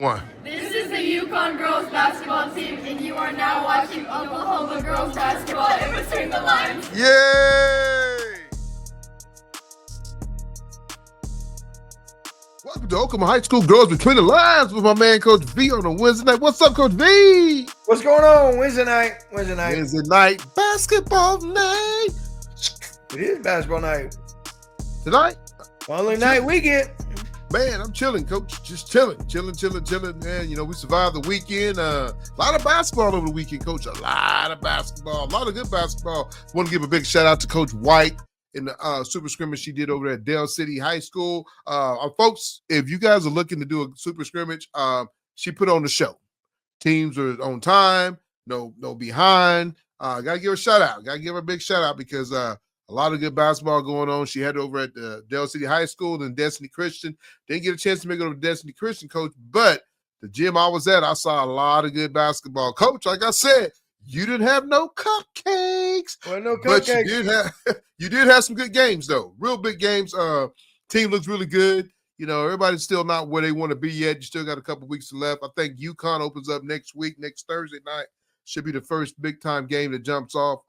One. This is the Yukon girls basketball team, and you are now watching Oklahoma girls basketball in between the lines. Yay! Welcome to Oklahoma High School Girls Between the Lines with my man Coach V on a Wednesday night. What's up, Coach V? What's going on? Wednesday night. Wednesday night, basketball night. It is basketball night. Tonight? Only night we get. Man, I'm chilling, Coach. Just chilling, man. You know, we survived the weekend. A lot of basketball over the weekend, Coach. A lot of basketball. A lot of good basketball. Want to give a big shout out to Coach White in the super scrimmage she did over at DelCity High School. Folks, if you guys are looking to do a super scrimmage, she put on the show. Teams are on time, no behind. Gotta give her a shout out. Gotta give her a big shout out because a lot of good basketball going on. She had over at DelCity High School and Destiny Christian. Didn't get a chance to make it over to Destiny Christian, Coach, but the gym I was at, I saw a lot of good basketball. Coach, like I said, you didn't have no cupcakes. Well, no But cupcakes. you did have some good games, though. Real big games. Team looks really good. You know, everybody's still not where they want to be yet. You still got a couple weeks left. I think Yukon opens up next week, next Thursday night. Should be the first big-time game that jumps off.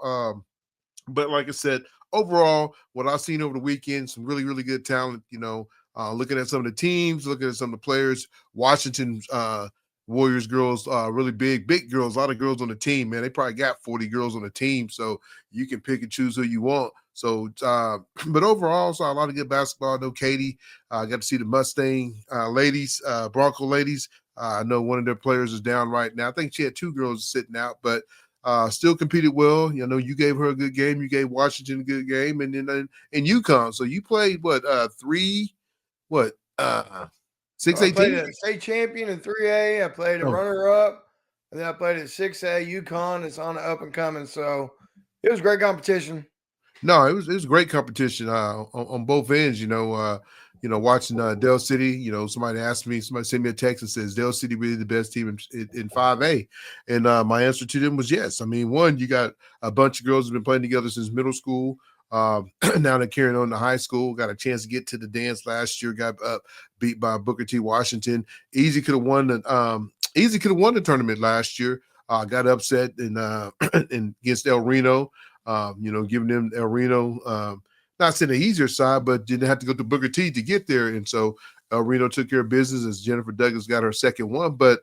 But like I said, overall, what I've seen over the weekend, some really, really good talent, you know, looking at some of the teams, looking at some of the players, Washington Warriors girls, really big girls, a lot of girls on the team, man. They probably got 40 girls on the team, so you can pick and choose who you want. So, but overall, saw a lot of good basketball. I know Katie, got to see the Mustang ladies, Bronco ladies. I know one of their players is down right now. I think she had two girls sitting out, but still competed well. You know, you gave her a good game. You gave Washington a good game, and then in Yukon. So you played what? 6A I played a state champion in 3A. I played a runner-up, and then I played at 6A Yukon. It's on the up and coming, so it was great competition. No, it was great competition on both ends. You know, watching DelCity. You know, somebody sent me a text and says DelCity really the best team in 5A, and my answer to them was yes. I mean, one, you got a bunch of girls who've been playing together since middle school. Now they're carrying on to high school. Got a chance to get to the dance last year. Got beat by Booker T. Washington. Easy could have won the tournament last year. Got upset in against El Reno. Giving them El Reno, not saying the easier side, but didn't have to go to Booker T to get there. And so El Reno took care of business as Jennifer Douglas got her second one. But,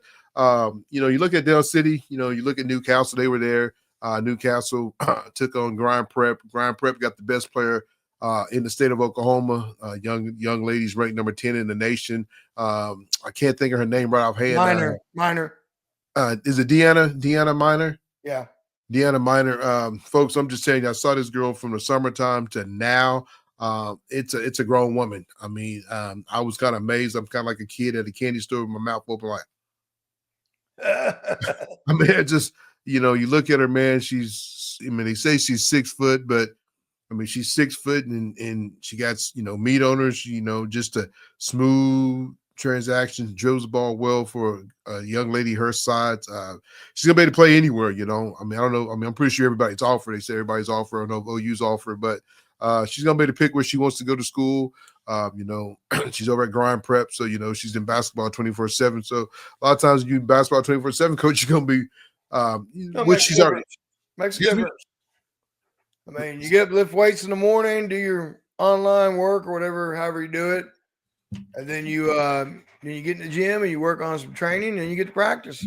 you look at DelCity, you look at Newcastle, they were there. Newcastle took on Grind Prep. Grind Prep got the best player in the state of Oklahoma. Young ladies ranked number 10 in the nation. I can't think of her name right offhand. Minor. Is it Deanna Minor? Yeah. Deanna Minor, folks, I'm just telling you, I saw this girl from the summertime to now. It's a grown woman. I mean, I was kind of amazed. I'm kind of like a kid at a candy store with my mouth open, like, I mean, just, you look at her, man, they say she's 6 foot, but I mean, she's 6 foot and she got, meat on her, just a smooth transactions, drills the ball well for a young lady her size. She's gonna be able to play anywhere, I mean, I don't know. I mean, I'm pretty sure everybody's offered. They say everybody's offered. I don't know if OU's offered, but she's gonna be able to pick where she wants to go to school. She's over at Grind Prep, so she's in basketball 24/7. So a lot of times you basketball 24/7, coach, you're gonna be which she's already makes a difference. I mean, you get up, lift weights in the morning, do your online work or whatever, however you do it. And then you get in the gym and you work on some training and you get to practice.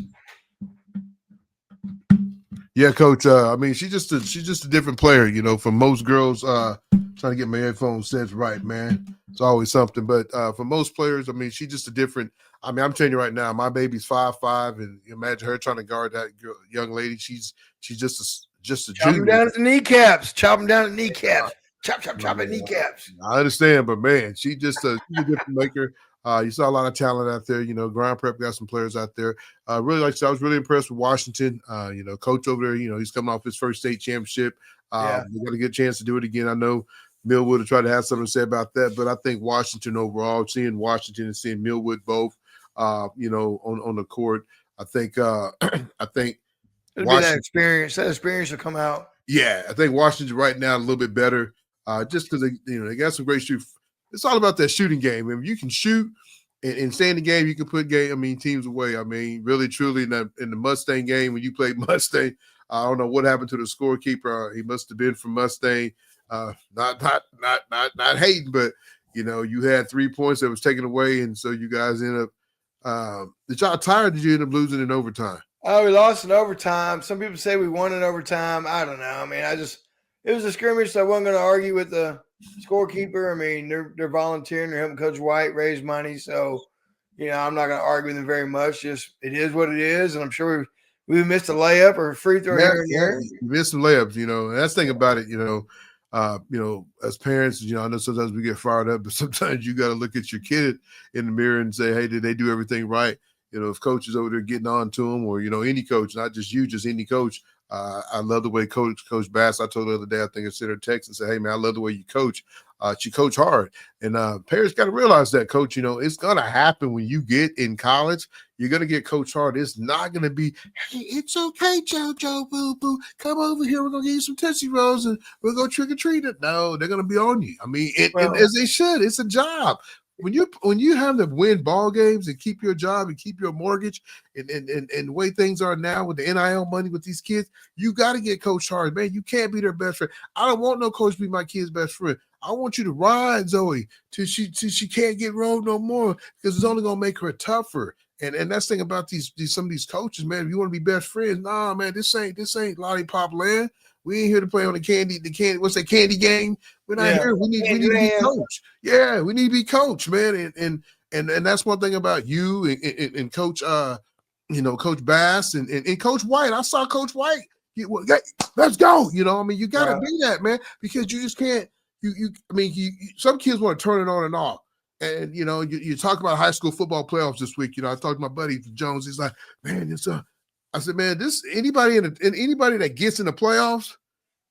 Yeah, coach. I mean, she's just a different player, from most girls. Trying to get my headphones set right, man. It's always something. But for most players, I mean, she's just a different. I mean, I'm telling you right now, my baby's 5'5", and imagine her trying to guard that young lady. She's just a Chop junior. them down at the kneecaps. Chop them down at kneecaps. Chop at kneecaps. I understand, but man, she's a different maker. You saw a lot of talent out there. Grind Prep got some players out there. Really, like I said, I was really impressed with Washington. Coach over there, he's coming off his first state championship. We got a good chance to do it again. I know Millwood will try to have something to say about that, but I think Washington overall, seeing Washington and seeing Millwood both, on the court, I think it'll be that experience. That experience will come out. Yeah, I think Washington right now a little bit better. Just because they got some great shoot. It's all about that shooting game. If you can shoot in staying the game, you can put teams away. I mean, really, truly, in the Mustang game when you played Mustang, I don't know what happened to the scorekeeper. He must have been from Mustang. Not hating, but you had 3 points that was taken away, and so you guys end up. Did y'all tired? Did you end up losing in overtime? Oh, we lost in overtime. Some people say we won in overtime. I don't know. I mean, it was a scrimmage, so I wasn't going to argue with the scorekeeper. I mean, they're volunteering. They're helping Coach White raise money. So, I'm not going to argue with them very much. Just it is what it is. And I'm sure we missed a layup or a free throw here and there. You missed some layups, and that's the thing about it, as parents, I know sometimes we get fired up, but sometimes you got to look at your kid in the mirror and say, hey, did they do everything right? If coach is over there getting on to them, or, any coach, not just you, just any coach. I love the way Coach Bass, I told the other day, I think I sent her a text and said, hey, man, I love the way you coach. She coach hard. And parents got to realize that, coach, it's going to happen when you get in college. You're going to get coach hard. It's not going to be, hey, it's okay, JoJo, boo-boo. Come over here. We're going to get you some Tootsie Rolls and we're going to trick-or-treat it. No, they're going to be on you. I mean, and as they should. It's a job. When you have to win ball games and keep your job and keep your mortgage and the way things are now with the NIL money with these kids, you got to get coach hard, man. You can't be their best friend. I don't want no coach to be my kid's best friend. I want you to ride Zoe till she can't get rolled no more, because it's only gonna make her tougher. And that's the thing about some of these coaches, man. If you want to be best friends, nah, man, this ain't lollipop land. We ain't here to play on the candy. What's that candy game? We're not here. We need to be coach. Yeah, we need to be coach, man. And that's one thing about you and Coach, Coach Bass and Coach White. I saw Coach White. Let's go. You got to be that, man, because you just can't. Some kids want to turn it on and off. And, you talk about high school football playoffs this week. I talked to my buddy Jones. He's like, man, I said, man, anybody that gets in the playoffs,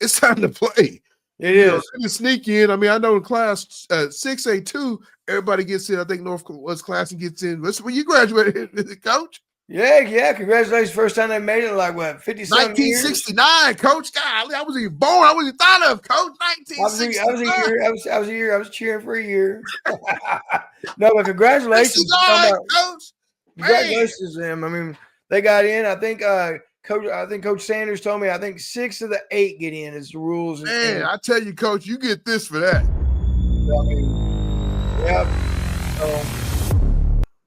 it's time to play. It is. You sneak in. I know in class 6A2, everybody gets in. I think Northwest Classic gets in. That's when you graduated, Coach. Yeah. Congratulations. First time they made it, like what, 57 1969, Coach. God, I wasn't even born. I wasn't thought of, Coach. 1969. I was a year. I was cheering for a year. No, but congratulations. Coach. Congratulations to them. They got in. I think Coach Sanders told me, I think 6 of the 8 get in is the rules. Man, I tell you, Coach, you get this for that.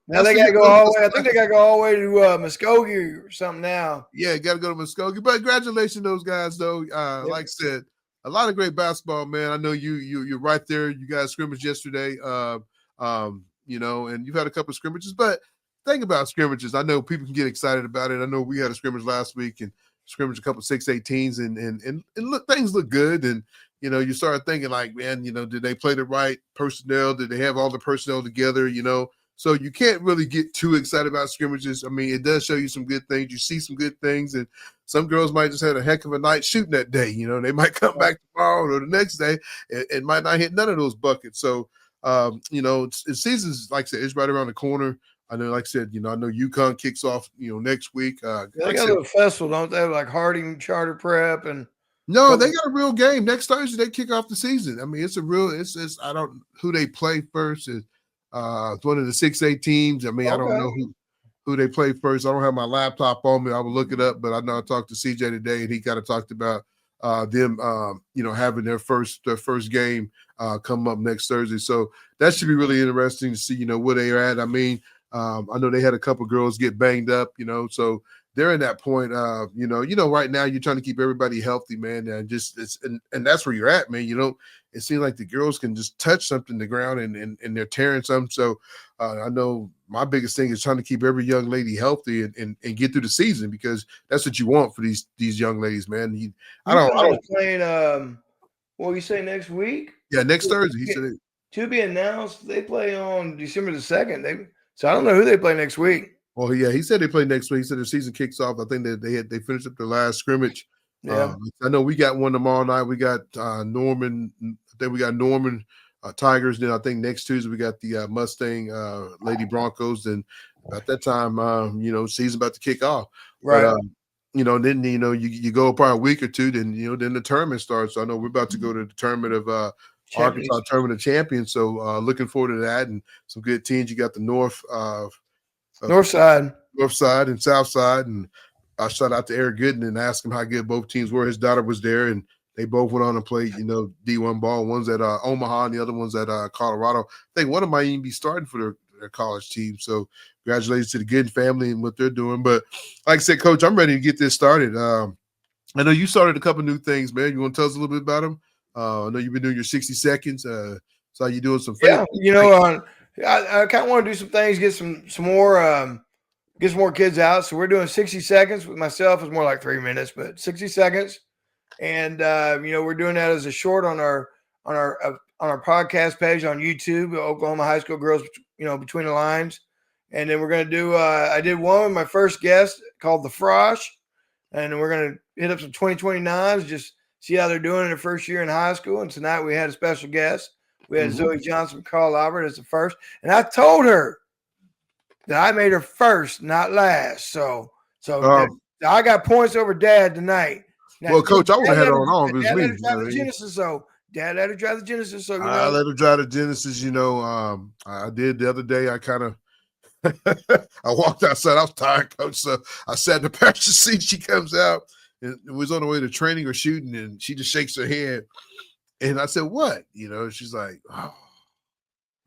Now they got to go all the way. I think they got to go all the way to Muskogee or something now. Yeah, got to go to Muskogee. But congratulations to those guys, though. Like I said, a lot of great basketball, man. I know you're right there. You guys scrimmaged yesterday, and you've had a couple of scrimmages. But think about scrimmages. I know people can get excited about it. I know we had a scrimmage last week and scrimmage a couple of 6-18s, and look, things look good. And you start thinking like, man, did they play the right personnel? Did they have all the personnel together? So you can't really get too excited about scrimmages. It does show you some good things. You see some good things, and some girls might just have a heck of a night shooting that day. They might come back tomorrow or the next day and might not hit none of those buckets. So, season's, like I said, it's right around the corner. I know, like I said, I know Yukon kicks off, next week. They got a little festival, don't they? Like Harding Charter Prep and. No, they got a real game next Thursday. They kick off the season. It's a real. It's I don't who they play first. It's one of the 6A teams. I don't know who they play first. I don't have my laptop on me. I will look it up, but I know I talked to CJ today, and he kind of talked about them, having their first game come up next Thursday. So that should be really interesting to see, where they are at. I know they had a couple girls get banged up, so they're in that point. Right now you're trying to keep everybody healthy, man, and that's where you're at, man. It seems like the girls can just touch something to the ground and they're tearing something. So I know my biggest thing is trying to keep every young lady healthy and get through the season, because that's what you want for these young ladies, man. I don't playing. What you say next week? Yeah, next Thursday. He said to be announced. They play on December the 2nd. So I don't know who they play next week. Well, yeah, he said they play next week. He said the season kicks off. I think that they finished up the last scrimmage. Yeah, I know we got one tomorrow night. We got Norman. I think we got Norman Tigers. Then I think next Tuesday we got the Mustang Lady Broncos. And at that time, season about to kick off. Right. But, then you go probably a week or two. Then then the tournament starts. So I know we're about to go to the tournament of Arkansas tournament of champions. So looking forward to that and some good teams. You got the North side and South side. And I shout out to Eric Gooden and asked him how good both teams were. His daughter was there, and they both went on and played, D1 ball. One's at Omaha and the other one's at Colorado. I think one of them might even be starting for their college team. So congratulations to the Gooden family and what they're doing. But like I said, Coach, I'm ready to get this started. I know you started a couple new things, man. You want to tell us a little bit about them? I know you've been doing your 60 seconds. So you're doing some. Yeah, I kind of want to do some things, get some more, get some more kids out. So we're doing 60 seconds with myself. It's more like 3 minutes, but 60 seconds. And we're doing that as a short on our podcast page on YouTube, Oklahoma High School Girls, Between the Lines. And then we're going to do. I did one with my first guest called the Frosh. And we're going to hit up some 2029s, just see how they're doing in their first year in high school. And tonight we had a special guest. We had Zoe Johnson, Carl Albert as the first. And I told her that I made her first, not last. So I got points over Dad tonight. Now, well, Coach, I would have had her on all of his Dad let her meetings. drive the Genesis, so Dad let her drive the Genesis. So I let her drive the Genesis. I did the other day. I kind of I walked outside. I was tired, Coach. So I sat in the passenger seat. She comes out and it was on the way to training or shooting, and she just shakes her head. And I said, "What?" She's like, "Oh."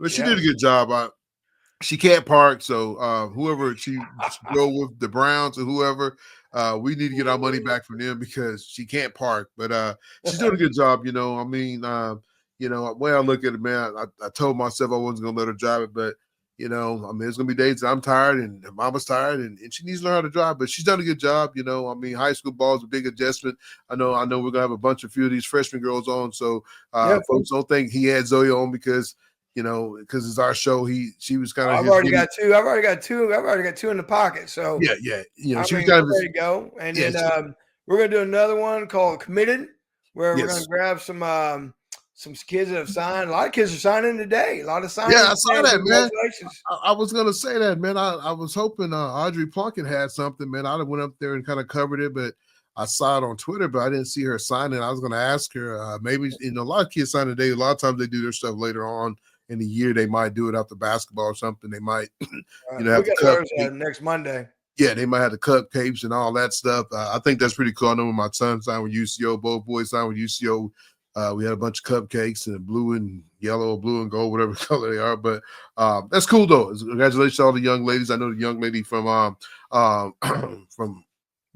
But she did a good job. She can't park, so whoever she go with, the Browns or whoever, we need to get our money back from them because she can't park. But she's doing a good job. The way I look at it, man, I told myself I wasn't gonna let her drive it, but there's gonna be days that I'm tired and Mama's tired, and she needs to learn how to drive. But she's done a good job. High school ball is a big adjustment. I know we're gonna have a few of these freshman girls on, so folks don't think he had Zoe on because it's our show. She was kind of. I've already got two. I've already got two in the pocket. So yeah. She was kind of ready to go. And then we're gonna do another one called Committed, where we're gonna grab some kids that have signed. A lot of kids are signing today. A lot of signing. Yeah, I saw that, man. I was gonna say that, man. I was hoping Audrey Plunkett had something, man. I'd have went up there and kind of covered it, but I saw it on Twitter, but I didn't see her sign it. I was gonna ask her. Maybe a lot of kids sign today. A lot of times they do their stuff later on in the year. They might do it after basketball or something. They might, have we got next Monday. Yeah, they might have the cupcakes and all that stuff. I think that's pretty cool. I know when my son signed with UCO, both boys signed with UCO. We had a bunch of cupcakes and blue and yellow, blue and gold, whatever color they are. But that's cool though. Congratulations to all the young ladies. I know the young lady from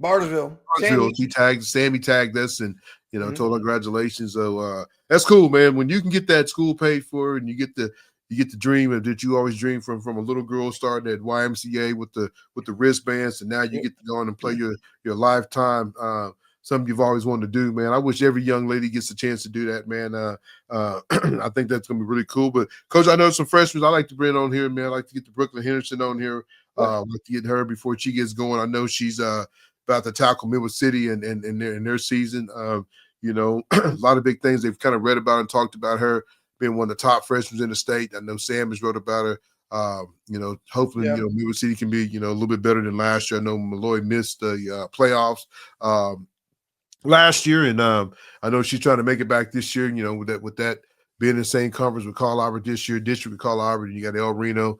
Bartlesville. Sammy tagged us and told her congratulations. So that's cool, man. When you can get that school paid for and you get the dream that you always dream from a little girl starting at YMCA with the wristbands, and now you get to go on and play your lifetime. Something you've always wanted to do, man. I wish every young lady gets a chance to do that, man. I think that's going to be really cool. But, Coach, I know some freshmen I like to bring on here, man. I like to get the Brooklyn Henderson on here. I'd like to get her before she gets going. I know she's about to tackle Midwest City in their season. A lot of big things they've kind of read about and talked about her being one of the top freshmen in the state. I know Sam has wrote about her. Hopefully, Midwest City can be, a little bit better than last year. I know Malloy missed the playoffs last year, and I know she's trying to make it back this year. With that being in the same conference with Carl Albert this year, district with Carl Albert, and you got El Reno.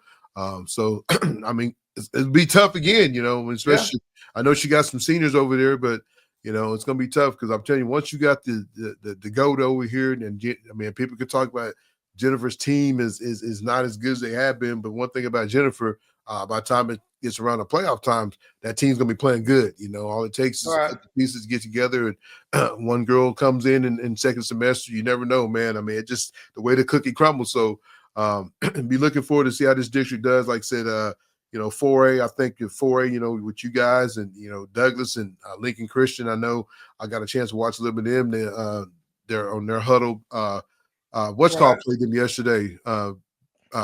So I mean, it'll be tough again. Especially I know she got some seniors over there, but it's gonna be tough because I'm telling you, once you got the goat over here, and people could talk about Jennifer's team is not as good as they have been, but one thing about Jennifer, by the time it gets around the playoff times, that team's gonna be playing good. All it takes is a couple pieces to get together, and one girl comes in second semester. You never know, man. I mean, it just the way the cookie crumbles. So be looking forward to see how this district does. Like I said, 4A, I think 4A, with you guys and Douglas and Lincoln Christian. I know I got a chance to watch a little bit of them. They're on their huddle. Played them yesterday.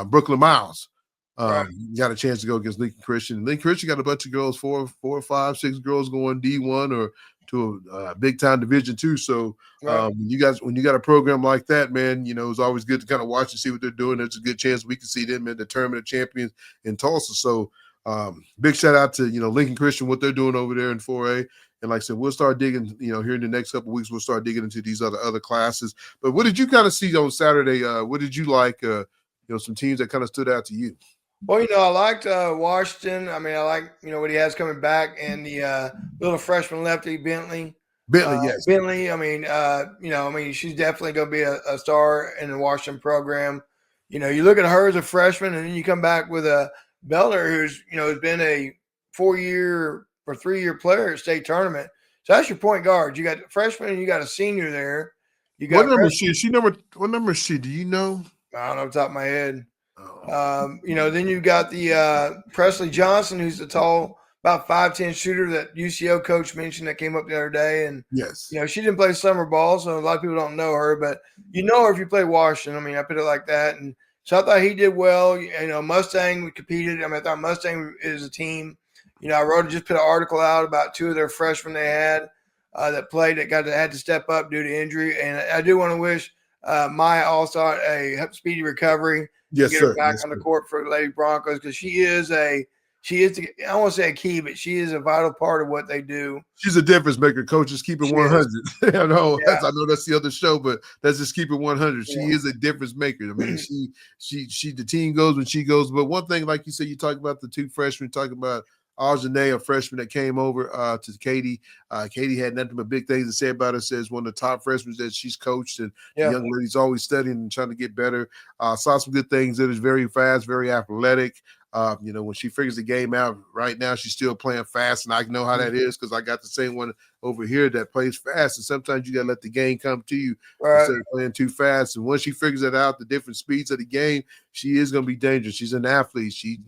Brooklyn Miles. Got a chance to go against Lincoln Christian. Lincoln Christian got a bunch of girls, 4 or 5, 6 girls going D1 or to a big time Division II. So when you got a program like that, man, it's always good to kind of watch and see what they're doing. There's a good chance we can see them in the tournament of champions in Tulsa. So big shout out to Lincoln Christian, what they're doing over there in 4A. And like I said, we'll start digging, here in the next couple of weeks, we'll start digging into these other classes. But what did you kind of see on Saturday? What did you like, some teams that kind of stood out to you? Well, I liked Washington. I mean, I like, what he has coming back, and the little freshman lefty, Bentley. Bentley, yes. Bentley, I mean, she's definitely going to be a star in the Washington program. You look at her as a freshman, and then you come back with a Beller who's, has been a 4-year or 3-year player at state tournament. So that's your point guard. You got a freshman and you got a senior there. You got what number is she? What number is she? Do you know? I don't know off the top of my head. Then you've got the Presley Johnson, who's the tall, about 5'10" shooter that UCO coach mentioned that came up the other day. And, yes, she didn't play summer ball, so a lot of people don't know her, but you know her if you play Washington. I mean, I put it like that. And so I thought he did well. Mustang competed. I mean, I thought Mustang is a team. I just put an article out about 2 of their freshmen they had that played that had to step up due to injury. And I do want to wish Maya also a speedy recovery. Yes, get sir. her back on the court for the Lady Broncos, because she is I don't want to say a key, but she is a vital part of what they do. She's a difference maker. Coach, just keep it 100. I know that's the other show, but let's just keep it 100. She is a difference maker. I mean, she the team goes when she goes. But one thing, like you said, you talk about the 2 freshmen, talk about Arjane, a freshman that came over to Katie. Katie had nothing but big things to say about her. Says one of the top freshmen that she's coached, and the young lady's always studying and trying to get better. Saw some good things. That is very fast, very athletic. When she figures the game out right now, she's still playing fast, and I know how that is because I got the same one over here that plays fast. And sometimes you got to let the game come to you instead of playing too fast. And once she figures it out, the different speeds of the game, she is going to be dangerous. She's an athlete. She,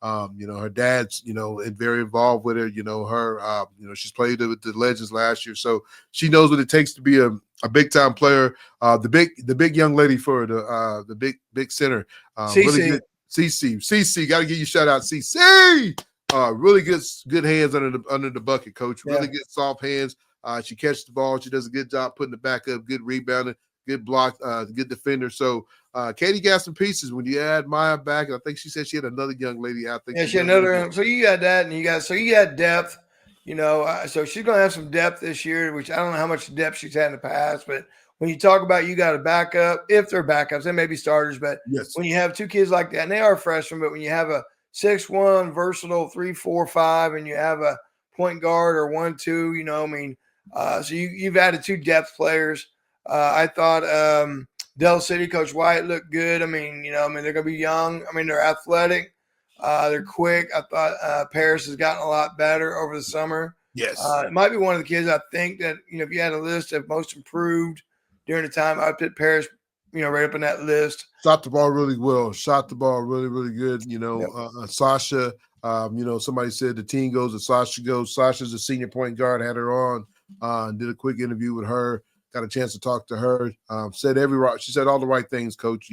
her dad's, very involved with her. She's played with the Legends last year, so she knows what it takes to be a big time player. The big young lady for the big center, really good. CC, got to give you a shout out, CC. Really good hands under the bucket, coach. Really good soft hands. She catches the ball. She does a good job putting it back up. Good rebounding. Good block. Good defender. So Katie got some pieces. When you add Maya back, I think she said she had another young lady out there. Yeah, she had another. So you got that, and you got depth. So she's gonna have some depth this year, which I don't know how much depth she's had in the past, but when you talk about you got a backup, if they're backups, they may be starters, but when you have 2 kids like that, and they are freshmen, but when you have a 6'1" versatile 3, 4, 5, and you have a point guard or 1, 2, so you've added 2 depth players. I thought DelCity, Coach White looked good. They're gonna be young. They're athletic, they're quick. I thought Paris has gotten a lot better over the summer. Yes, it might be one of the kids I think that if you had a list of most improved during the time, I'd put Paris, right up in that list. Shot the ball really well. Shot the ball really, really good. Sasha, somebody said the team goes and Sasha goes. Sasha's a senior point guard, had her on, did a quick interview with her, got a chance to talk to her. She said all the right things, Coach.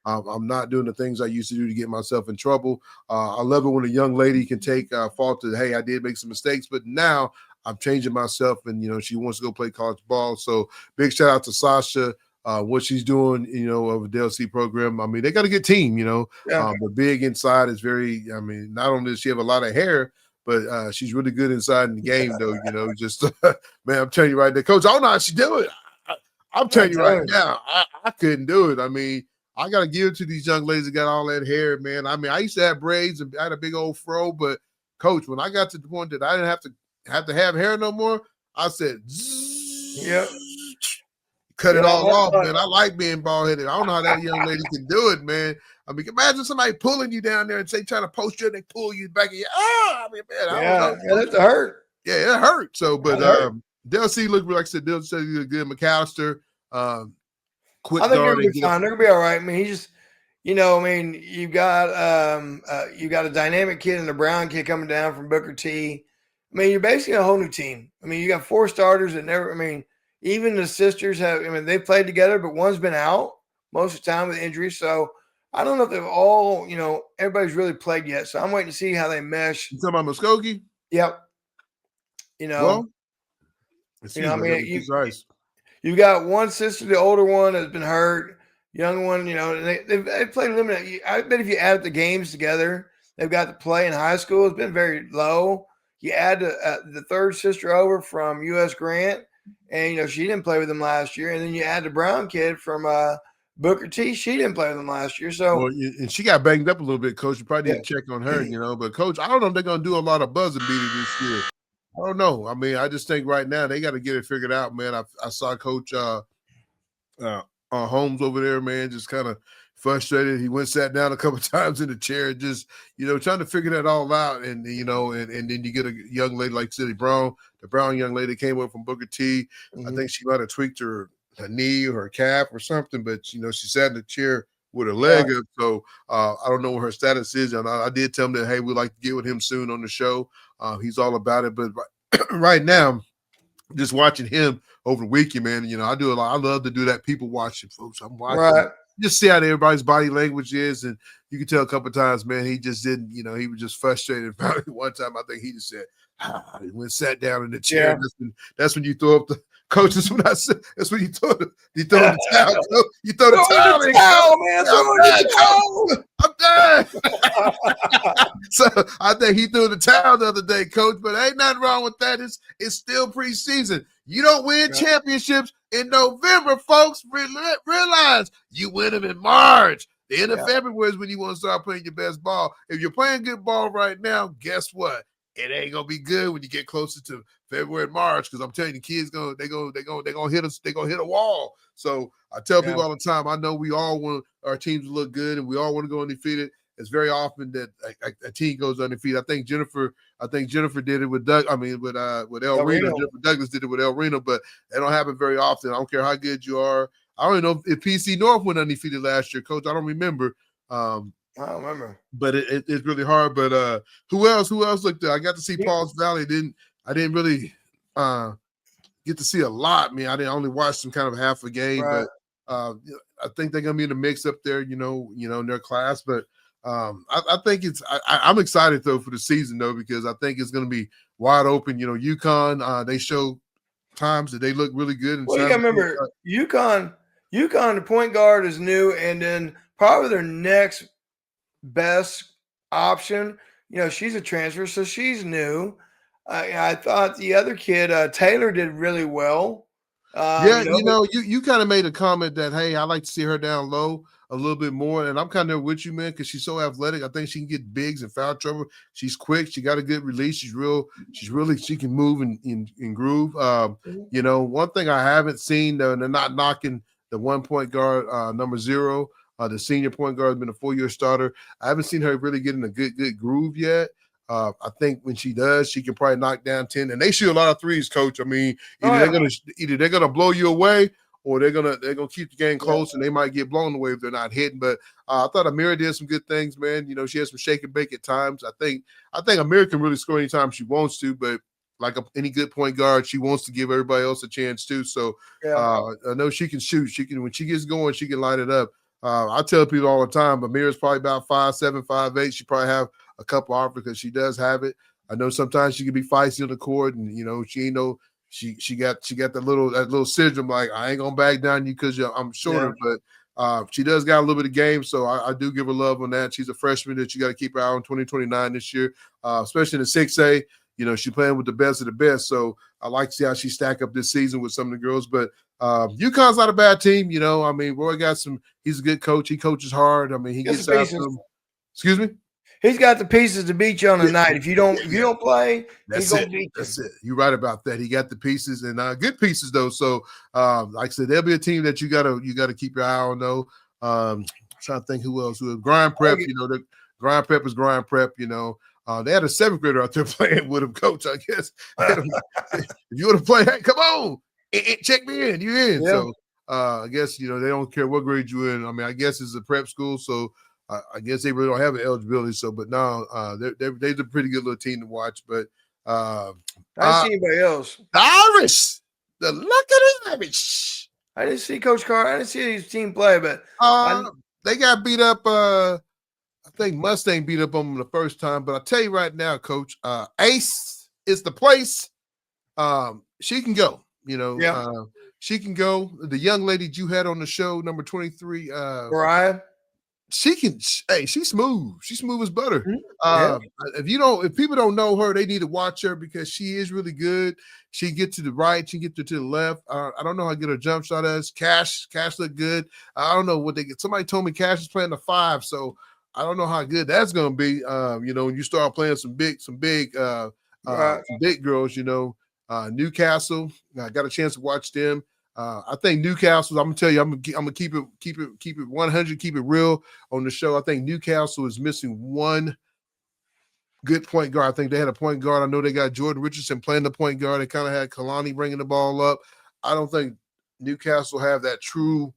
I'm not doing the things I used to do to get myself in trouble. I love it when a young lady can take fault to, hey, I did make some mistakes, but now I'm changing myself, and she wants to go play college ball. So big shout out to Sasha, what she's doing, of a DelCity program. they got a good team, but big inside is very. Not only does she have a lot of hair, but she's really good inside in the game, though. Just man, I'm telling you right there, Coach. I don't know how she do it. I'm telling you right now, I couldn't do it. I got to give it to these young ladies that got all that hair, man. I used to have braids and I had a big old fro, but Coach, when I got to the point that I didn't have to have hair no more, I said, cut it all off, man. I like being bald-headed. I don't know how that young lady can do it, man. Imagine somebody pulling you down there and trying to post you and they pull you back of your I don't know. That hurt. Yeah, it hurt. So, but DelCity looked, like I said, DelCity looked good. McAllister, quick I think guard. they're gonna be fine. They're gonna be all right. He just, you got a dynamic kid and a Brown kid coming down from Booker T. You're basically a whole new team. You got 4 starters that never. Even the sisters have. They've played together, but one's been out most of the time with injuries. So I don't know if they've all. Everybody's really played yet. So I'm waiting to see how they mesh. You talking about Muskogee? Yep. Well, you got one sister, the older one, has been hurt. Young one, they played limited. I bet if you add the games together, they've got to play in high school. It's been very low. you add the third sister over from U.S. Grant, and she didn't play with them last year, and then you add the Brown kid from Booker T. She didn't play with them last year, so and she got banged up a little bit. Coach, you probably need to check on her, But Coach, I don't know if they're gonna do a lot of buzzer beating this year. I don't know. I mean, I just think right now they got to get it figured out, man. I saw Coach Holmes over there, man, just kind of frustrated. He went sat down a couple of times in the chair, just trying to figure that all out. And and then you get a young lady like City Brown, the Brown young lady came up from Booker T. I think she might have tweaked her knee or her calf or something, but she sat in the chair with her leg up. So I don't know what her status is. And I did tell him that, hey, we'd like to get with him soon on the show. He's all about it. But right now, just watching him over the weekend, man, I do a lot. I love to do that people watching, folks. I'm watching. Just see how everybody's body language is. And you can tell a couple of times, man, he just didn't, he was just frustrated. Probably one time, I think he just said, he went sat down in the chair. Yeah. That's when you throw up the coach. That's when I said, that's when you throw the towel. You throw the towel, man. I'm done. So I think he threw the towel the other day, Coach, but ain't nothing wrong with that. It's still preseason. You don't win championships in November, folks. Realize you win them in March. The end of February is when you want to start playing your best ball. If you're playing good ball right now, guess what? It ain't gonna be good when you get closer to February and March, because I'm telling you, the kids they're gonna hit us, they're gonna hit a wall. So I tell people all the time, I know we all want our teams to look good and we all want to go undefeated. It's very often that a team goes undefeated. I think Jennifer did it with El Reno. Jennifer Douglas did it with El Reno, but it don't happen very often. I don't care how good you are. I don't even know if PC North went undefeated last year, Coach. I don't remember. I don't remember. But it's really hard. But who else looked there? I got to see Paul's Valley. I didn't really get to see a lot. I only watched some kind of half a game, but I think they're gonna be in the mix up there, in their class. But I think I'm excited though for the season though, because I think it's gonna be wide open. Yukon, they show times that they look really good. And well, you gotta remember Yukon, the point guard is new, and then probably their next best option, she's a transfer, so she's new. I thought the other kid, Taylor, did really well. You kind of made a comment that, hey, I like to see her down low a little bit more, and I'm kind of with you, man, because she's so athletic. I think she can get bigs and foul trouble. She's quick. She got a good release. She can move and groove. One thing I haven't seen, though, and they're not knocking the 1 point guard, number 0. The senior point guard has been a 4-year starter. I haven't seen her really get in a good groove yet. I think when she does, she can probably knock down 10. And they shoot a lot of threes, Coach. I mean, either they're gonna blow you away, or they're gonna keep the game close, and they might get blown away if they're not hitting. But I thought Amira did some good things, man. She has some shake and bake at times. I think Amira can really score anytime she wants to, but like any good point guard, she wants to give everybody else a chance too. So I know she can shoot. She can, when she gets going, she can light it up. I tell people all the time, Amira's probably about 5'7", 5'8". She probably have a couple off because she does have it. I know sometimes she can be feisty on the court, and she ain't no she got that little syndrome, like, I ain't gonna back down you because I'm shorter, but she does got a little bit of game, so I do give her love on that. She's a freshman that you got to keep her out on 2029 this year, especially in the 6A. She's playing with the best of the best, so I like to see how she stack up this season with some of the girls. But UConn's not a bad team, Roy got he's a good coach. He coaches hard. He gets out some. Excuse me? He's got the pieces to beat you on the night. If you don't play, he's gonna beat you. That's it. You're right about that. He got the pieces, and good pieces though. So like I said, there'll be a team that you gotta keep your eye on though. I'm trying to think who else. Grind Prep, the Grind Prep is Grind Prep, They had a 7th grader out there playing with him, Coach, I guess. If you want to play, hey, come on, check me in. You in. Yeah. So I guess, they don't care what grade you're in. I guess it's a prep school, so I guess they really don't have an eligibility. So, but now they're a pretty good little team to watch. But I didn't see anybody else. The Irish, the lucky Irish. I didn't see Coach Carr. I didn't see his team play, but they got beat up. I think Mustang beat up on them the first time. But I tell you right now, Coach, Ace is the place. She can go. She can go. The young lady you had on the show, number 23, Mariah. she's smooth. She's smooth as butter. Yeah. If people don't know her, they need to watch her because she is really good. She get to the right, she get to the left. I don't know how to get her jump shot as Cash look good. I don't know what they get. Somebody told me Cash is playing the 5, so I don't know how good that's gonna be. When you start playing some big girls, Newcastle. I got a chance to watch them. I think Newcastle. I'm gonna tell you, I'm gonna keep it 100, keep it real on the show. I think Newcastle is missing one good point guard. I think they had a point guard. I know they got Jordan Richardson playing the point guard. They kind of had Kalani bringing the ball up. I don't think Newcastle have that true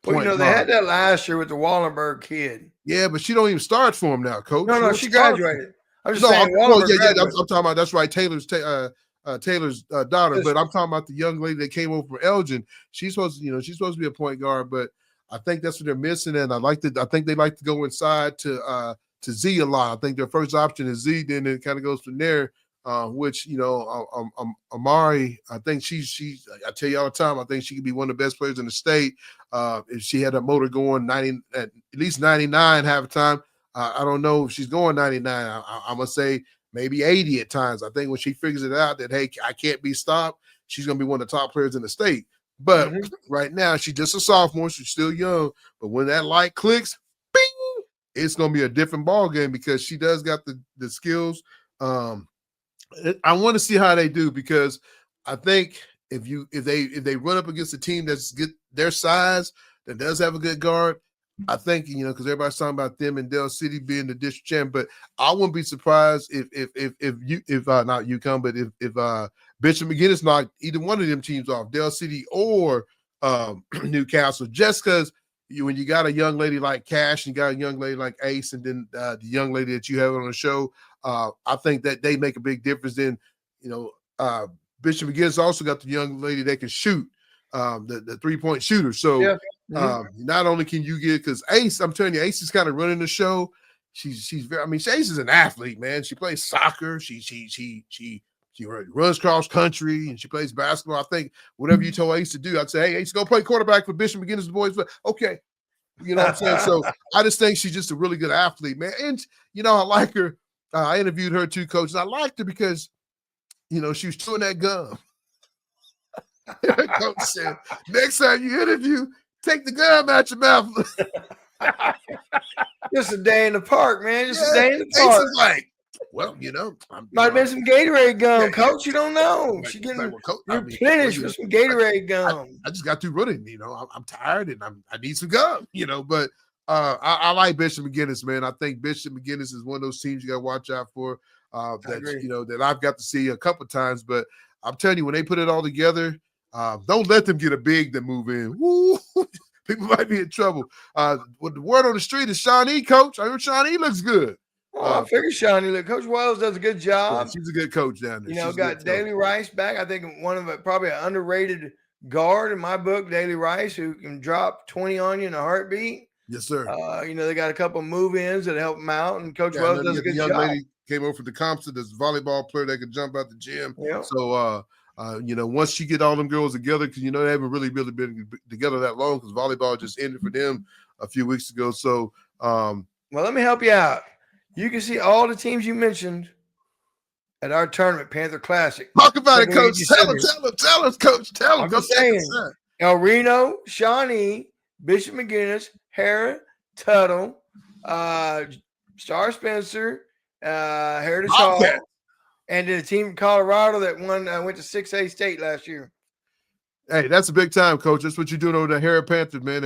point Well, they guard. had that last year with the Wallenberg kid. Yeah, but she don't even start for him now, Coach. No, she graduated. I'm just saying. I'm talking about that's right. Taylor's daughter, Yes. but I'm talking about the young lady that came over from Elgin. She's supposed to be a point guard, but I think that's what they're missing. And I think they like to go inside to Z a lot. I think their first option is Z, then it kind of goes from there. Which Amari, I think she's I tell you all the time, I think she could be one of the best players in the state. If she had a motor going 90 at least 99 half the time. I don't know if she's going 99. I'm gonna say maybe 80 at times. I think when she figures it out that, hey, I can't be stopped, she's gonna be one of the top players in the state. But right now, she's just a sophomore. She's still young. But when that light clicks, bing, it's gonna be a different ball game because she does got the skills. I want to see how they do because I think if they run up against a team that's good their size that does have a good guard, I think because everybody's talking about them and DelCity being the district champ, but I wouldn't be surprised if not Yukon, but if Bishop McGuinness knocked either one of them teams off, DelCity or Newcastle, just because when you got a young lady like Cash and you got a young lady like Ace, and then the young lady that you have on the show, I think that they make a big difference. Then Bishop McGuinness also got the young lady that can shoot, the 3-point shooter. So not only can you get, because Ace, I'm telling you, Ace is kind of running the show. She's very, Ace is an athlete, man. She plays soccer. She runs cross country and she plays basketball. I think whatever you told Ace to do, I'd say, hey, Ace, go play quarterback for Bishop McGuinness, the boys. But okay, you know what I'm saying? So I just think she's just a really good athlete, man. And I like her. I interviewed her too, Coach. And I liked her because she was chewing that gum. Coach said, next time you interview, take the gum out your mouth. Just a day in the park, man. Just a day in the park. Ace is like, well, might have been some Gatorade gum, Coach. You don't know. She getting replenished with some Gatorade gum. I just got through running. I'm tired and I need some gum. But I like Bishop McGuinness, man. I think Bishop McGuinness is one of those teams you got to watch out for. That I've got to see a couple times. But I'm telling you, when they put it all together, don't let them get a big that move in. Woo! People might be in trouble. With the word on the street is Shawnee, Coach. I heard Shawnee looks good. I figure Shawnee. Coach Wells does a good job. Yeah, she's a good coach down there. She's got Daly Rice back. I think probably an underrated guard in my book, Daly Rice, who can drop 20 on you in a heartbeat. Yes, sir. They got a couple move-ins that help them out, and Coach Wells does a good job. Young lady came over from the Compton, this volleyball player that could jump out the gym. Yeah. So, once you get all them girls together, because they haven't really been together that long, because volleyball just ended for them a few weeks ago. So, well, let me help you out. You can see all the teams you mentioned at our tournament, Panther Classic. Talk about it, Coach. Tell us, Coach. Tell them. I'm just saying. El Reno, Shawnee, Bishop McGuinness, Hera, Tuttle, Star Spencer, Heritage Hall, and then a team in Colorado that went to 6A state last year. Hey, that's a big time, Coach. That's what you're doing over the Hera Panthers, man.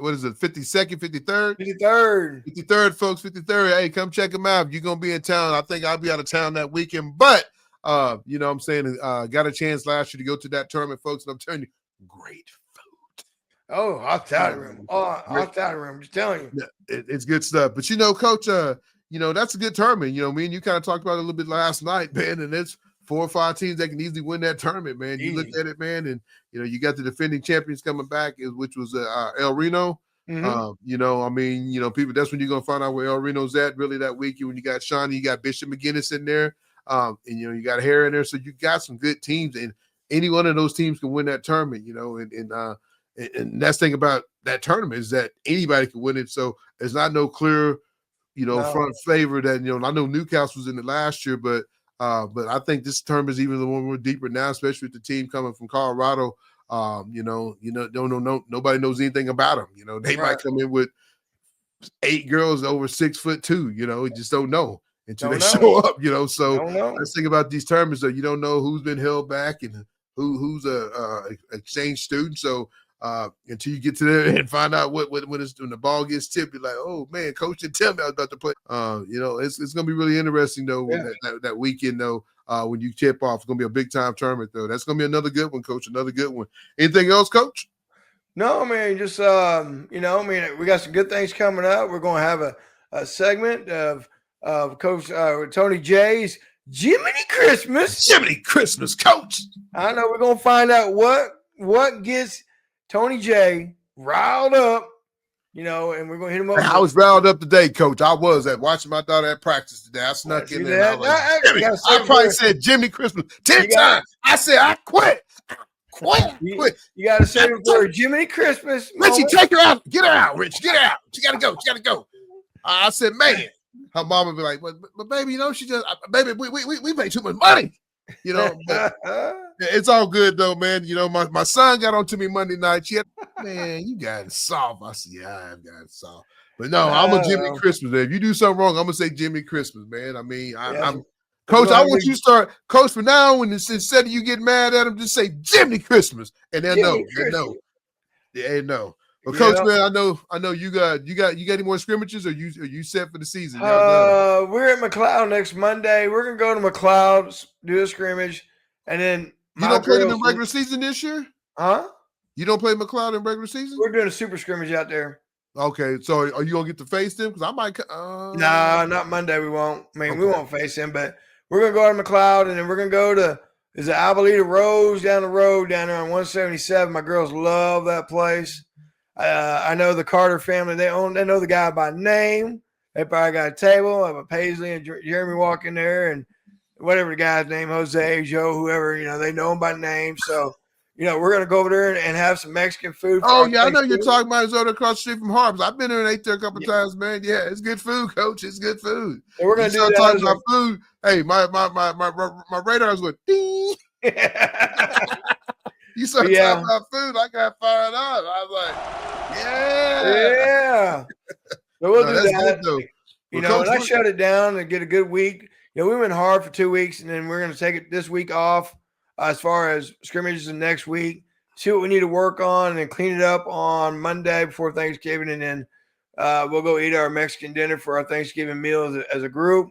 What is it, 52nd, 53rd? 53rd. 53rd, folks, 53rd. Hey, come check them out. You're going to be in town. I think I'll be out of town that weekend. But, I'm saying, got a chance last year to go to that tournament, folks. And I'm telling you, great food. Oh, hospitality room. Hospitality room. Just telling you. Yeah, it's good stuff. But, Coach, that's a good tournament. Me and you kind of talked about it a little bit last night, man. And it's 4 or 5 teams that can easily win that tournament, man. You look at it, man, and you got the defending champions coming back, which was El Reno. People. That's when you're gonna find out where El Reno's at really that week. When you got Shawnee, you got Bishop McGuinness in there, and you got Hare in there. So you got some good teams, and any one of those teams can win that tournament. And that's the thing about that tournament is that anybody can win it. So it's not no clear, front favor that, I know Newcastle was in it last year, but I think this tournament is even a little more deeper now, especially with the team coming from Colorado. Nobody knows anything about them. They might come in with 8 girls over 6'2". You just don't know until they show up. So let's think about these tournaments that you don't know who's been held back and who's a exchange student. So until you get to there and find out when the ball gets tipped, you're like, oh man, coach didn't tell me I was about to play. It's gonna be really interesting though that weekend though. When you tip off, it's gonna be a big time tournament though. That's gonna be another good one, coach. Another good one. Anything else, coach? No, man, just we got some good things coming up. We're gonna have a segment of Coach Tony J's Jiminy Christmas. Jiminy Christmas, coach. I know we're gonna find out what gets Tony J riled up, and we're gonna hit him up. I was riled up today, coach. I was watching my daughter at practice today. I snuck in there. I probably said Jiminy Christmas 10 times. I said I quit. Quit. You got to save it for Jiminy Christmas. Richie, take her out. Get her out, Rich. Get her out. She got to go. She got to go. I said, man. Her mom would be like, but baby, she just, baby, we made too much money. But it's all good though, man. My son got on to me Monday night. She had, man, you got it soft. I said, yeah, I've got it soft. But no, I'm a Jiminy Christmas, man. If you do something wrong, I'm gonna say Jiminy Christmas, man. I mean, I'm Coach, I want you to start, Coach, from now on, instead of you get mad at them, just say Jiminy Christmas. And they'll know. They know. But Coach, man, I know you got any more scrimmages, or you set for the season? We're at McLeod next Monday. We're gonna go to McLeod, do a scrimmage, and then you don't play them in regular season this year? Huh? You don't play McLeod in regular season? We're doing a super scrimmage out there. Okay, so are you gonna get to face them? Because I might. No, not Monday. We won't. I mean, we won't face him, but we're gonna go to McLeod, and then we're gonna go to Abilita Rose down the road down there on 177. My girls love that place. I know the Carter family. They know the guy by name. They probably got a table. I have a Paisley and Jeremy walk in there, and whatever the guy's name, Jose, Joe, whoever, they know him by name. So, we're going to go over there and have some Mexican food. Oh, yeah, I know you're talking about it's over across the street from Harbs. I've been there and ate there a couple times, man. Yeah, it's good food, Coach. It's good food. And we're going to do that. Talking about food. Hey, my radar's went ding. You started talking about food. I got fired up. I was like, yeah. So we'll do that. Good, and I shut it down and get a good week. We went hard for 2 weeks, and then we're going to take it this week off as far as scrimmages the next week, see what we need to work on, and then clean it up on Monday before Thanksgiving. And then we'll go eat our Mexican dinner for our Thanksgiving meal as a group.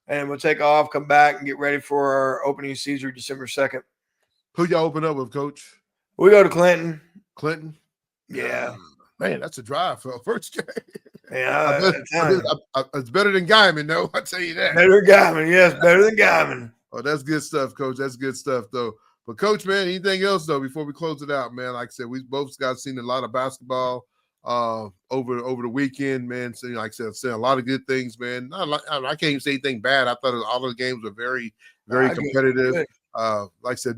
And we'll take off, come back, and get ready for our opening season December 2nd. Who y'all open up with, Coach? We go to Clinton. Clinton? Yeah. Man, that's a drive for a first game. Yeah. It's better than Guyman, though. I'll tell you that. Better than Guyman, yes. Better than Guyman. Oh, that's good stuff, Coach. That's good stuff, though. But, Coach, man, anything else, though, before we close it out, man? Like I said, we both got seen a lot of basketball over the weekend, man. So, like I said, a lot of good things, man. I can't even say anything bad. I thought all of the games were very, very competitive. Good. Like I said,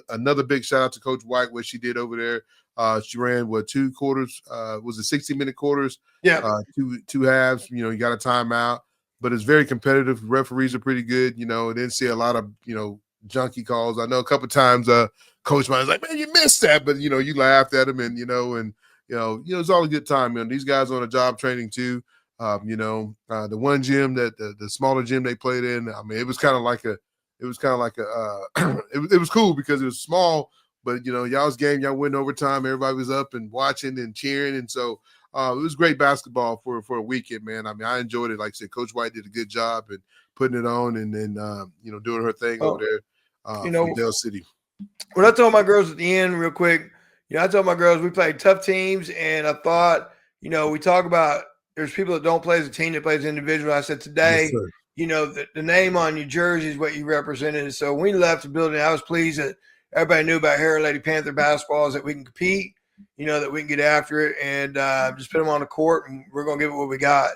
another big shout out to Coach White, what she did over there. She ran 2 quarters. Was it 60-minute quarters? Yeah. Two halves. You got a timeout, but it's very competitive. Referees are pretty good. I didn't see a lot of junkie calls. I know a couple times Coach Mine was like, man, you missed that, but you laughed at him, and it's all a good time. These guys on a job training too. The one gym that the smaller gym they played in. I mean, it was kind of like a. It was cool because it was small, but y'all's game, y'all went overtime. Everybody was up and watching and cheering, and so it was great basketball for a weekend, man. I mean, I enjoyed it. Like I said, Coach White did a good job and putting it on, and then doing her thing over there. From DelCity. When I told my girls at the end, real quick, I told my girls we played tough teams, and I thought, we talk about there's people that don't play as a team, that plays individual. I said today. Yes, the name on your jersey is what you represented. So when we left the building, I was pleased that everybody knew about Harry Lady Panther basketball, is that we can compete, that we can get after it, and just put them on the court, and we're going to give it what we got.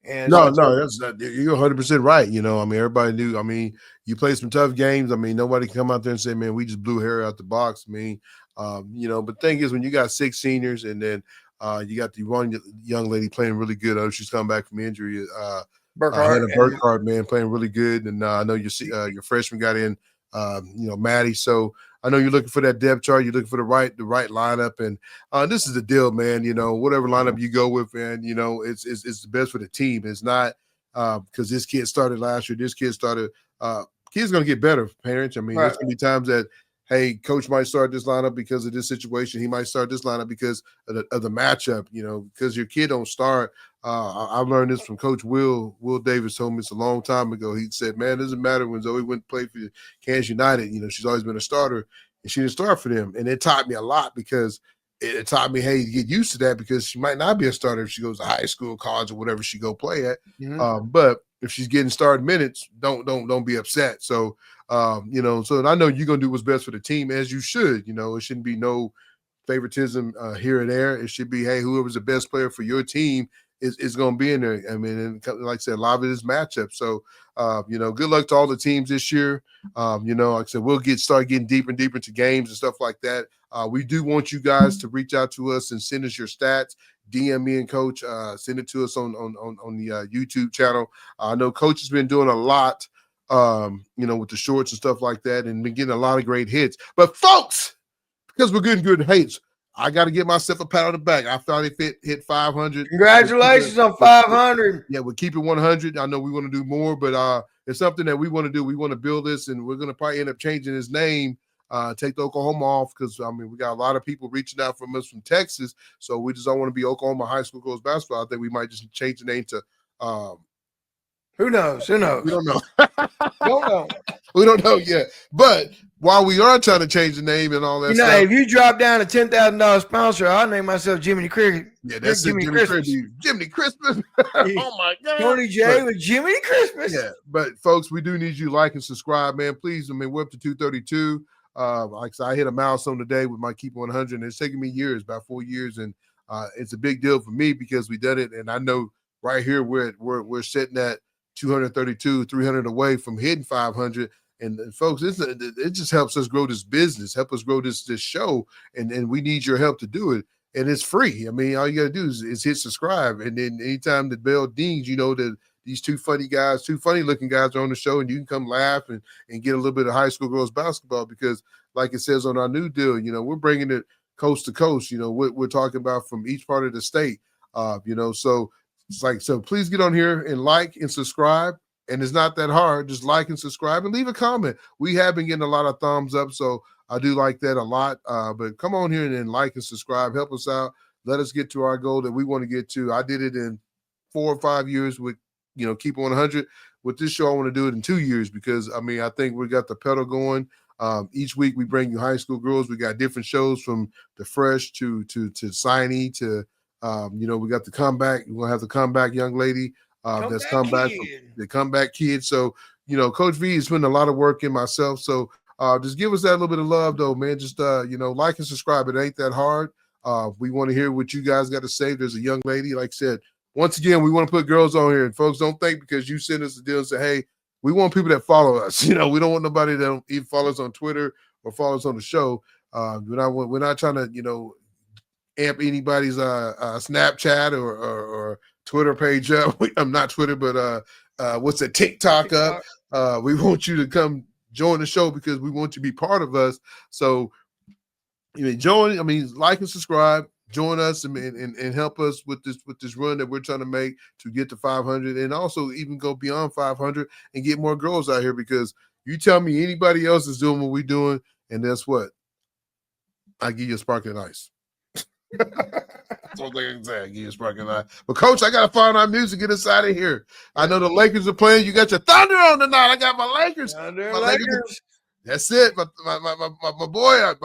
And no, you're 100% right. I mean, everybody knew. I mean, you play some tough games. I mean, nobody can come out there and say, man, we just blew Harry out the box. I mean, but the thing is, when you got 6 seniors and then You got the one young lady playing really good. Oh, she's coming back from injury. Burkhart, Hannah Burkhart, man, playing really good. And I know your freshman got in, Maddie. So I know you're looking for that depth chart. You're looking for the right lineup. And this is the deal, man. Whatever lineup you go with, man, it's the best for the team. It's not because this kid started last year. This kid started. Kid's going to get better, parents. I mean, right. There's going to be times that, hey, coach might start this lineup because of this situation. He might start this lineup because of the matchup, because your kid don't start. I learned this from Coach Will Davis told me this a long time ago. He said, man, it doesn't matter when Zoe went to play for Kansas United. She's always been a starter, and she didn't start for them. And it taught me a lot because it taught me, hey, to get used to that because she might not be a starter if she goes to high school, college, or whatever she go play at. Mm-hmm. But if she's getting started minutes, don't be upset. So, so I know you're going to do what's best for the team, as you should. It shouldn't be no favoritism here and there. It should be, hey, whoever's the best player for your team is going to be in there. I mean, and like I said, a lot of it is matchup. So, good luck to all the teams this year. Like I said, we'll start getting deeper and deeper into games and stuff like that. We do want you guys to reach out to us and send us your stats. DM me and Coach. Send it to us on the YouTube channel. I know Coach has been doing a lot, with the shorts and stuff like that, and been getting a lot of great hits. But folks, because we're getting good hits, I got to give myself a pat on the back. I finally hit 500. Congratulations on 500. Yeah, we'll keep it 100. I know we want to do more, but it's something that we want to do. We want to build this, and we're going to probably end up changing his name. Take the Oklahoma off because, we got a lot of people reaching out from us from Texas, so we just don't want to be Oklahoma High School Girls Basketball. I think we might just change the name to who knows? We don't know. Don't know. We don't know yet. But while we are trying to change the name and all that stuff. If you drop down a $10,000 sponsor, I'll name myself Jiminy Cricket. Yeah, that's Jiminy Christmas. Jiminy Christmas. Oh, my God. Tony J with Jiminy Christmas. Yeah, but, folks, we do need you to like and subscribe, man. Please, we're up to 232. Like I said, I hit a milestone today with my Keep 100, and it's taken me years, about 4 years, and it's a big deal for me because we did it, and I know right here we're sitting at 232, 300 away from hitting 500. And folks, it just helps us grow this business, help us grow this show, and we need your help to do it. And it's free. All you got to do is hit subscribe, and then anytime the bell dings, that these two funny looking guys are on the show, and you can come laugh and get a little bit of high school girls basketball because, like it says on our new deal, we're bringing it coast to coast. We're talking about from each part of the state. So it's like, so please get on here and like and subscribe. And it's not that hard. Just like and subscribe and leave a comment. We have been getting a lot of thumbs up, so I do like that a lot. But come on here and like and subscribe. Help us out. Let us get to our goal that we want to get to. I did it in 4 or 5 years with, Keep 100. With this show, I want to do it in 2 years because, I think we got the pedal going. Each week we bring you high school girls. We got different shows from the fresh to Signey to, we got the comeback. We're going to have the comeback young lady. That's come back, the comeback kid. So, Coach V is putting a lot of work in myself. So just give us that little bit of love, though, man. Just, like and subscribe. It ain't that hard. We want to hear what you guys got to say. There's a young lady, like I said, once again, we want to put girls on here. And folks, don't think because you send us a deal and say, hey, we want people that follow us. We don't want nobody that don't even follow us on Twitter or follow us on the show. We're not trying to, amp anybody's Snapchat or Twitter page up. I'm not Twitter, but what's the TikTok up? We want you to come join the show because we want you to be part of us. So like and subscribe, join us and help us with this run that we're trying to make to get to 500 and also even go beyond 500 and get more girls out here because you tell me anybody else is doing what we're doing, and that's what I give you a sparkling ice. That's all I can say. I give you a sparkling ice. But Coach, I gotta find our music, get us out of here. I know the Lakers are playing. You got your Thunder on tonight. I got my Lakers. Lakers. That's it. My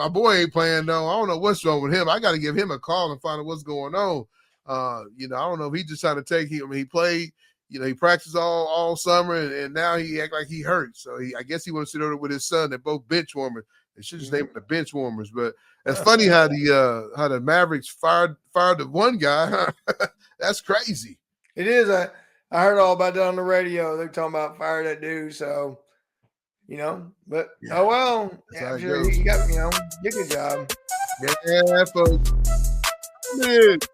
boy ain't playing though. I don't know what's wrong with him. I got to give him a call and find out what's going on. I don't know if he's just trying to take him. He played. He practiced all summer and now he act like he hurt. So I guess he wants to sit over with his son. They're both bench warmers. They should just name it the bench warmers. But it's funny how the Mavericks fired the one guy. That's crazy. It is. I heard all about that on the radio. They're talking about fire that dude. So. But yeah. Oh well, yeah, sure, you got, did a good job. Yeah, folks. movement.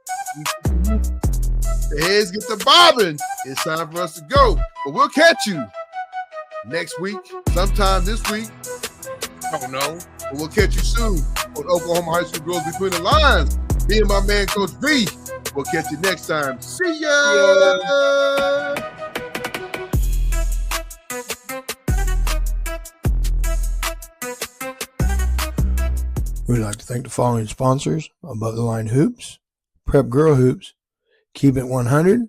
The heads get the bobbing. It's time for us to go. But we'll catch you next week, sometime this week. I don't know. But we'll catch you soon on Oklahoma High School Girls Between the Lines. Me and my man, Coach Vick. We'll catch you next time. See ya! We'd like to thank the following sponsors: Above the Line Hoops, Prep Girl Hoops, Keep It 100,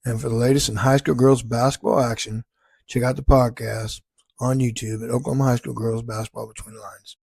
and for the latest in high school girls basketball action, check out the podcast on YouTube at Oklahoma High School Girls Basketball Between the Lines.